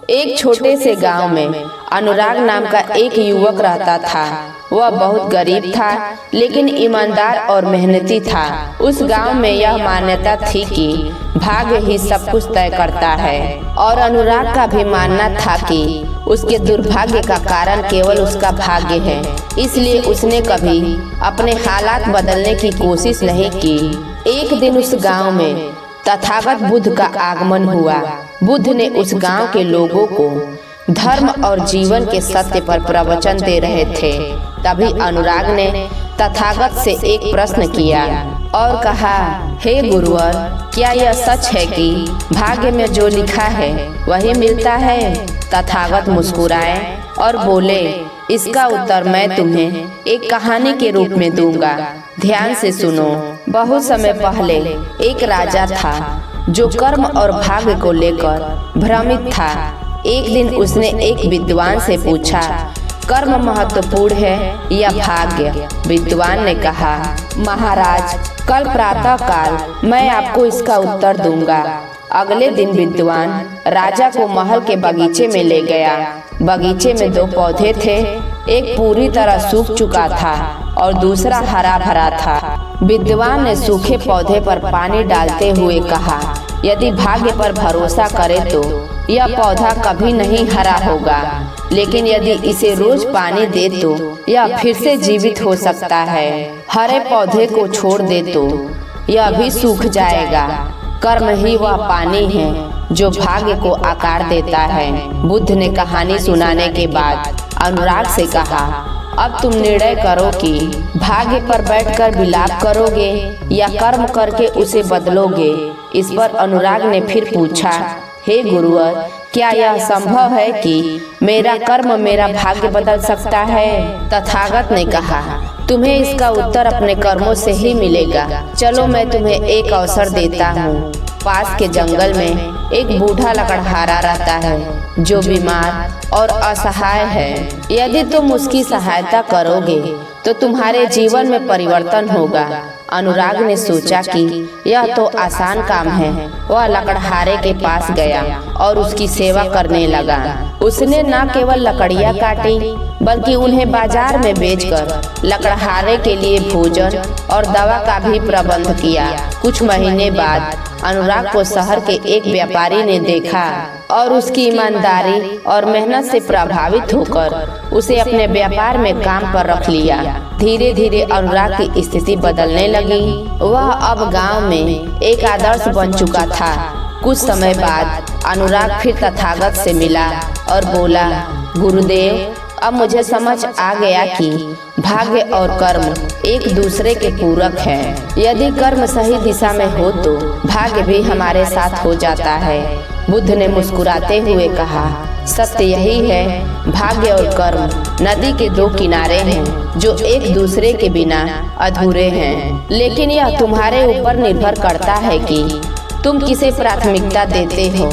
एक छोटे से गांव में अनुराग नाम का एक युवक रहता था। वह बहुत गरीब था, लेकिन ईमानदार और मेहनती था। उस गांव में यह मान्यता थी कि भाग्य ही सब कुछ तय करता है, और अनुराग का भी मानना था कि उसके दुर्भाग्य का कारण केवल उसका भाग्य है। इसलिए उसने कभी अपने हालात बदलने की कोशिश नहीं की। एक दिन उस गांव में तथागत बुद्ध का आगमन हुआ। बुद्ध ने उस गांव के लोगों को धर्म और जीवन के सत्य पर प्रवचन दे रहे थे। तभी अनुराग ने तथागत से एक प्रश्न किया और कहा, हे गुरुवर, क्या यह सच है कि भाग्य में जो लिखा है वही मिलता है? तथागत मुस्कुराए और बोले, इसका उत्तर मैं तुम्हें एक कहानी के रूप में दूंगा। ध्यान से सुनो। बहुत समय पहले एक राजा था जो कर्म और भाग्य को लेकर भ्रमित था। एक दिन उसने एक विद्वान से पूछा, कर्म महत्वपूर्ण है या भाग्य? विद्वान ने कहा, महाराज, कल प्रातः काल मैं आपको इसका उत्तर दूंगा। अगले दिन विद्वान राजा को महल के बगीचे में ले गया। बगीचे में दो पौधे थे, एक पूरी तरह सूख चुका था और दूसरा हरा भरा था। विद्वान ने सूखे पौधे पर पानी डालते हुए कहा, यदि भाग्य पर भरोसा करे तो यह पौधा कभी नहीं हरा होगा, लेकिन यदि इसे रोज पानी दे तो यह फिर से जीवित हो सकता है। हरे पौधे को छोड़ दे तो यह भी सूख जाएगा। कर्म ही वह पानी है जो भाग्य को आकार देता है। बुद्ध ने कहानी सुनाने के बाद अनुराग से कहा, अब तुम निर्णय करो कि भाग्य पर बैठकर विलाप करोगे या कर्म करके उसे बदलोगे। इस पर अनुराग ने फिर पूछा, हे गुरुवर, क्या यह संभव है कि मेरा कर्म मेरा भाग्य बदल सकता है? तथागत ने कहा, तुम्हें इसका उत्तर अपने कर्मों से ही मिलेगा। चलो मैं तुम्हें एक अवसर देता हूँ। पास के जंगल में एक बूढ़ा लकड़हारा रहता है जो बीमार और असहाय है। यदि तुम उसकी सहायता करोगे तो तुम्हारे जीवन में परिवर्तन होगा। अनुराग ने सोचा कि यह तो आसान काम है। वह लकड़हारे के पास गया और उसकी सेवा करने लगा। उसने न केवल लकड़ियां काटी बल्कि उन्हें बाजार में बेचकर लकड़हारे के लिए भोजन और दवा का भी प्रबंध किया। कुछ महीने बाद अनुराग को शहर के एक व्यापारी ने देखा और उसकी ईमानदारी और मेहनत से प्रभावित होकर उसे अपने व्यापार में काम पर रख लिया। धीरे धीरे अनुराग की स्थिति बदलने लगी। वह अब गांव में एक आदर्श बन चुका था। कुछ समय बाद अनुराग फिर तथागत से मिला और बोला, गुरुदेव, अब मुझे समझ आ गया कि भाग्य और कर्म एक दूसरे के पूरक हैं। यदि कर्म सही दिशा में हो तो भाग्य भी हमारे साथ हो जाता है। बुद्ध ने मुस्कुराते हुए कहा, सत्य यही है, भाग्य और कर्म नदी के दो किनारे हैं जो एक दूसरे के बिना अधूरे हैं। लेकिन यह तुम्हारे ऊपर निर्भर करता है कि तुम किसे प्राथमिकता देते हो,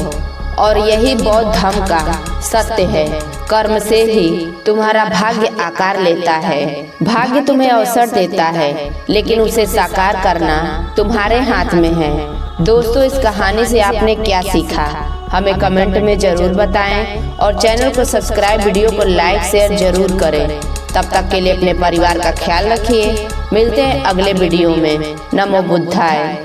और यही बौद्ध धर्म का सत्य है। कर्म से ही तुम्हारा भाग्य आकार लेता है। भाग्य तुम्हें अवसर देता है, लेकिन उसे साकार करना तुम्हारे हाथ में है। दोस्तों, इस कहानी से आपने क्या सीखा, हमें कमेंट में जरूर बताएं और चैनल को सब्सक्राइब, वीडियो को लाइक शेयर जरूर करें। तब तक के लिए अपने परिवार का ख्याल रखिए। मिलते हैं अगले वीडियो में। नमो बुद्धाय।